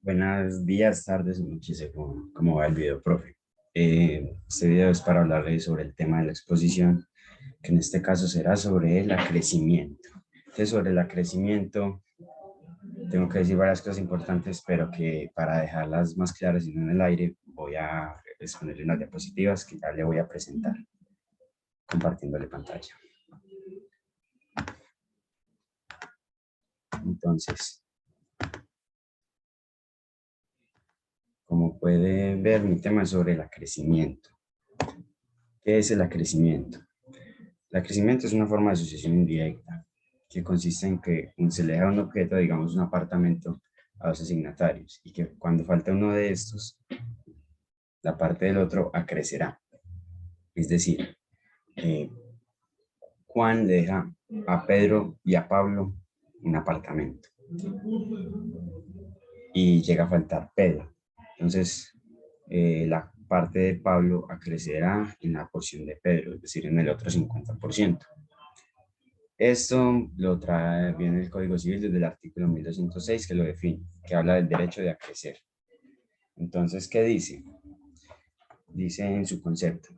Buenos días, tardes, noches, según cómo va el video, profe. Este video es para hablarles sobre el tema de la exposición, que en este caso será sobre el acrecimiento. Entonces, sobre el acrecimiento, tengo que decir varias cosas importantes, pero que para dejarlas más claras y no en el aire, voy a exponerle unas diapositivas que ya le voy a presentar, compartiéndole pantalla. Entonces, como pueden ver, mi tema es sobre el acrecimiento. ¿Qué es el acrecimiento? El acrecimiento es una forma de asociación indirecta que consiste en que se le deja un objeto, digamos un apartamento, a dos asignatarios y que cuando falta uno de estos, la parte del otro acrecerá. Es decir, eh, Juan le deja a Pedro y a Pablo un apartamento y llega a faltar Pedro. Entonces, la parte de Pablo acrecerá en la porción de Pedro, es decir, en el otro 50%. Esto lo trae bien el Código Civil desde el artículo 1206 que lo define, que habla del derecho de acrecer. Entonces, ¿qué dice? Dice en su concepto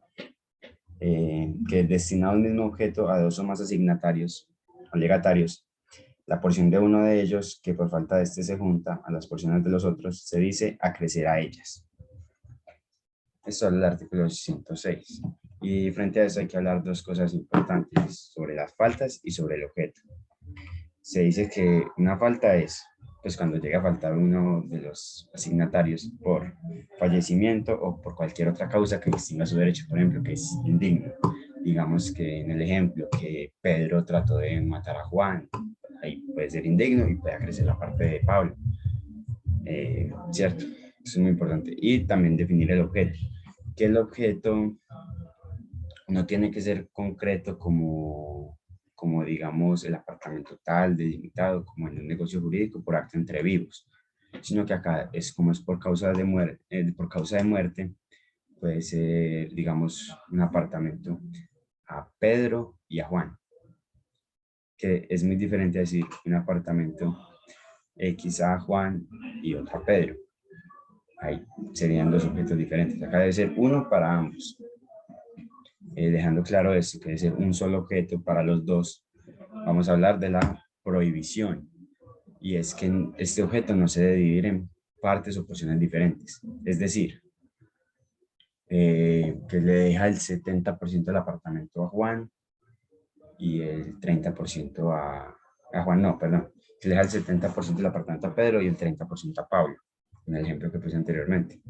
que destinado al mismo objeto a dos o más asignatarios o legatarios, la porción de uno de ellos que por falta de este se junta a las porciones de los otros, se dice acrecer a ellas. Esto es el artículo 106. Y frente a eso hay que hablar dos cosas importantes sobre las faltas y sobre el objeto. Se dice que una falta es pues cuando llega a faltar uno de los asignatarios por fallecimiento o por cualquier otra causa que extinga su derecho, por ejemplo, que es indigno. Digamos que en el ejemplo que Pedro trató de matar a Juan, ahí puede ser indigno y puede acrecer la parte de Pablo. ¿Cierto? Eso es muy importante. Y también definir el objeto. Que el objeto no tiene que ser concreto como digamos el apartamento tal, delimitado, como en un negocio jurídico por acto entre vivos, sino que acá es como es por causa de muerte, puede ser, digamos, un apartamento a Pedro y a Juan, que es muy diferente a decir un apartamento X a Juan y otro a Pedro. Ahí serían dos objetos diferentes. Acá debe ser uno para ambos. Dejando claro esto, que debe ser un solo objeto para los dos. Vamos a hablar de la prohibición. Y es que este objeto no se debe dividir en partes o porciones diferentes. Es decir, que le deja el 70% del apartamento a Juan y el 30% a Juan, no, perdón, que le deja el 70% del apartamento a Pedro y el 30% a Pablo, en el ejemplo que puse anteriormente.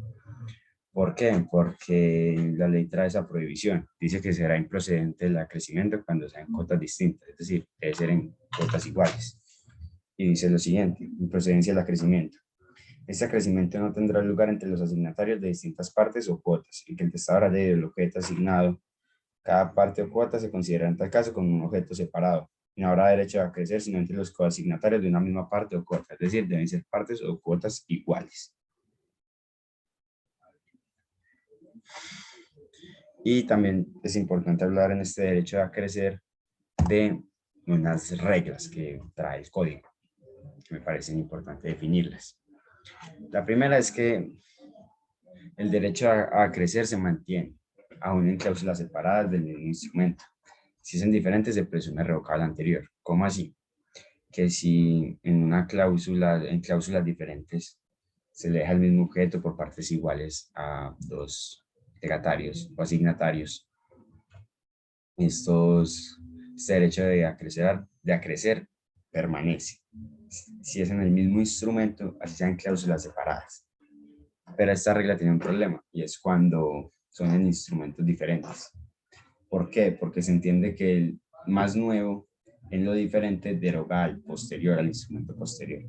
¿Por qué? Porque la ley trae esa prohibición. Dice que será improcedente el acrecimiento cuando sean cuotas distintas, es decir, debe ser en cuotas iguales. Y dice lo siguiente, improcedencia del acrecimiento. Este acrecimiento no tendrá lugar entre los asignatarios de distintas partes o cuotas, en que el testador haya el objeto asignado. Cada parte o cuota se considera en tal caso como un objeto separado. Y no habrá derecho a acrecer sino entre los coasignatarios de una misma parte o cuota, es decir, deben ser partes o cuotas iguales. Y también es importante hablar en este derecho de acrecer de unas reglas que trae el código, que me parecen importantes definirlas. La primera es que el derecho a crecer se mantiene, aún en cláusulas separadas del mismo instrumento. Si son diferentes, se presume revocable la anterior. ¿Cómo así? Que si en una cláusula, en cláusulas diferentes, se le deja el mismo objeto por partes iguales a dos legatarios o asignatarios, este derecho de acrecer permanece. Si es en el mismo instrumento, así sean cláusulas separadas. Pero esta regla tiene un problema y es cuando son en instrumentos diferentes. ¿Por qué? Porque se entiende que el más nuevo en lo diferente deroga al posterior, al instrumento posterior.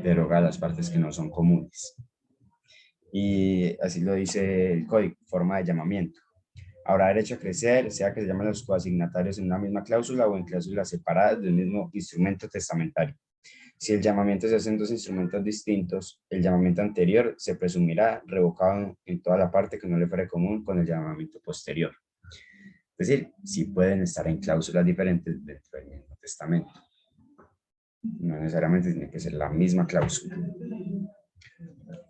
Deroga las partes que no son comunes. Y así lo dice el código, forma de llamamiento. Habrá derecho a crecer, sea que se llamen los coasignatarios en una misma cláusula o en cláusulas separadas del mismo instrumento testamentario. Si el llamamiento se hace en dos instrumentos distintos, el llamamiento anterior se presumirá revocado en toda la parte que no le fuere común con el llamamiento posterior. Es decir, si pueden estar en cláusulas diferentes dentro del mismo testamento. No necesariamente tiene que ser la misma cláusula.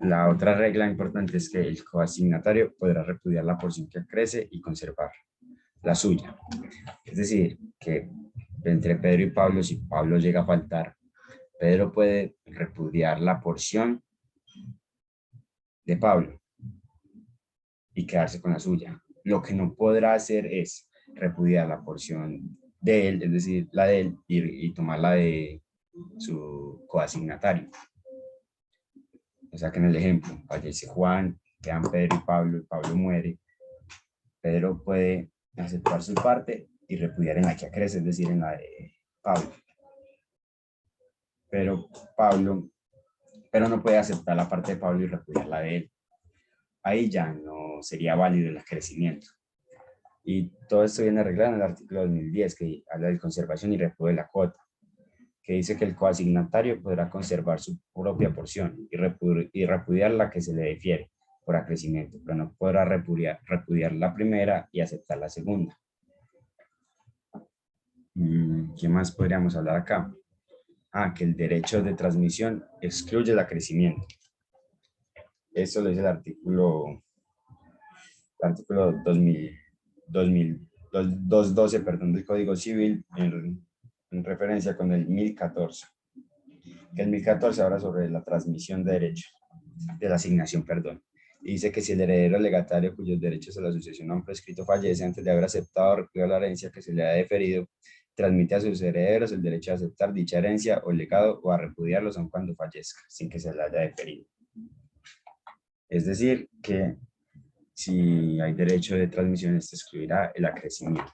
La otra regla importante es que el coasignatario podrá repudiar la porción que crece y conservar la suya. Es decir, que entre Pedro y Pablo, si Pablo llega a faltar, Pedro puede repudiar la porción de Pablo y quedarse con la suya. Lo que no podrá hacer es repudiar la porción de él, es decir, la de él, y tomar la de su coasignatario. O sea que en el ejemplo, fallece Juan, quedan Pedro y Pablo muere, Pedro puede aceptar su parte y repudiar en la que crece, es decir, en la de Pablo. Pero no puede aceptar la parte de Pablo y repudiar la de él. Ahí ya no sería válido el acrecimiento. Y todo esto viene arreglado en el artículo 2010, que habla de conservación y repudio de la cuota, que dice que el coasignatario podrá conservar su propia porción y repudiar la que se le difiere por acrecimiento, pero no podrá repudiar la primera y aceptar la segunda. ¿Qué más podríamos hablar acá? Que el derecho de transmisión excluye el acrecimiento. Eso lo dice el artículo 212, perdón, del Código Civil en referencia con el 1014. Que el 1014 habla sobre la transmisión de derechos, de la asignación, perdón. Y dice que si el heredero legatario cuyos derechos a la sucesión han prescrito fallece antes de haber aceptado o repudiado la herencia que se le ha deferido, transmite a sus herederos el derecho a aceptar dicha herencia o legado o a repudiarlos aun cuando fallezca, sin que se le haya deferido. Es decir, que si hay derecho de transmisión, este excluirá el acrecimiento.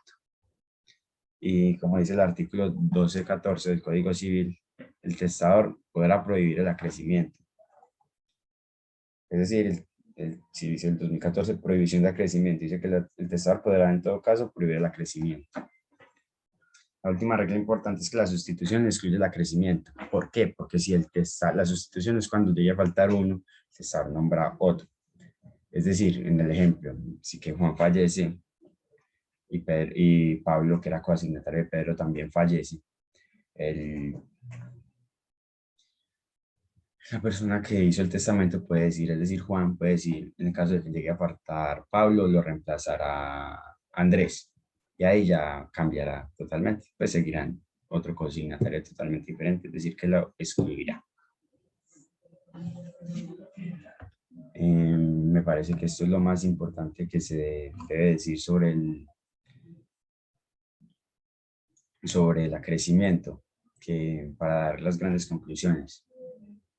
Y como dice el artículo 1214 del Código Civil, el testador podrá prohibir el acrecimiento. Es decir, si dice el 2014, prohibición de acrecimiento, dice que el testador podrá en todo caso prohibir el acrecimiento. La última regla importante es que la sustitución excluye el acrecimiento. ¿Por qué? Porque si la sustitución es cuando llegue a faltar uno, el testador nombra otro. Es decir, en el ejemplo, si que Juan fallece y Pablo, que era coasignatario de Pedro, también fallece, la persona que hizo el testamento puede decir, es decir, Juan puede decir, en el caso de que llegue a faltar Pablo, lo reemplazará Andrés. Y ahí ya cambiará totalmente, pues seguirán otro consignatario totalmente diferente, es decir, que lo excluirá. Me parece que esto es lo más importante que se debe decir sobre el acrecimiento, que para dar las grandes conclusiones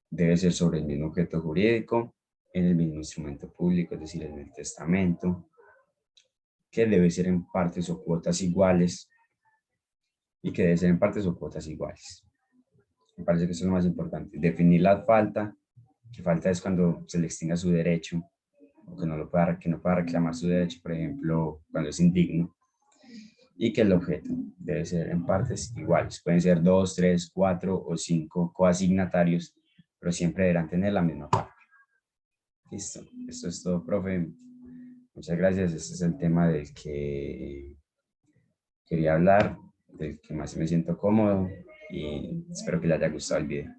debe ser sobre el mismo objeto jurídico, en el mismo instrumento público, es decir, en el testamento, que debe ser en partes o cuotas iguales y que debe ser en partes o cuotas iguales. Me parece que eso es lo más importante. Definir la falta, que falta es cuando se le extinga su derecho o que no pueda reclamar su derecho, por ejemplo, cuando es indigno, y que el objeto debe ser en partes iguales. Pueden ser 2, 3, 4 o 5 coasignatarios, pero siempre deberán tener la misma parte. Listo, esto es todo, profe. Muchas gracias. Este es el tema del que quería hablar, del que más me siento cómodo y espero que les haya gustado el video.